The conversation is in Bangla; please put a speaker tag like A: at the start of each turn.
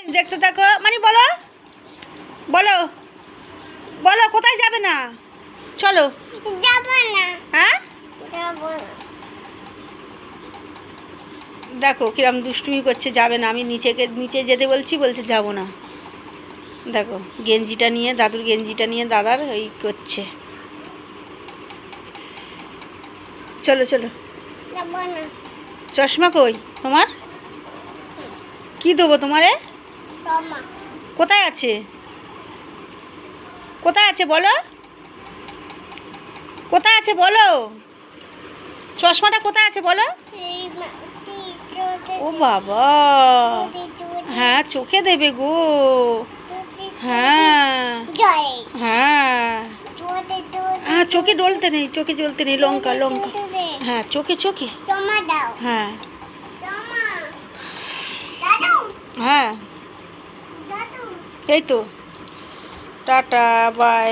A: দেখতে থাকো মানে বলো বলো বলো কোথায় যাবে না চলো
B: যাবো না।
A: হ্যাঁ
B: যাবো না।
A: দেখো কিরম দুষ্টুমি করছে যাবে না আমি নিচে যেতে বলছি বলছে যাবো না দেখো গেঞ্জিটা নিয়ে দাদুর গেঞ্জিটা নিয়ে দাদার এই করছে চলো চলো
B: যাবো না।
A: চশমা কই তোমার কি দেবো তোমারে
B: তোমা
A: কোথায় আছে কোথায় আছে বলো কোথায় আছে বলো চশমাটা কোথায় আছে বলো ও বাবা হ্যাঁ চোখে দেবে গো হ্যাঁ হ্যাঁ হ্যাঁ চোখে ডলতে নেই চোখে জ্বলতে নেই লঙ্কা লঙ্কা হ্যাঁ চোখে চোখে হ্যাঁ হ্যাঁ এই তো টাটা বাই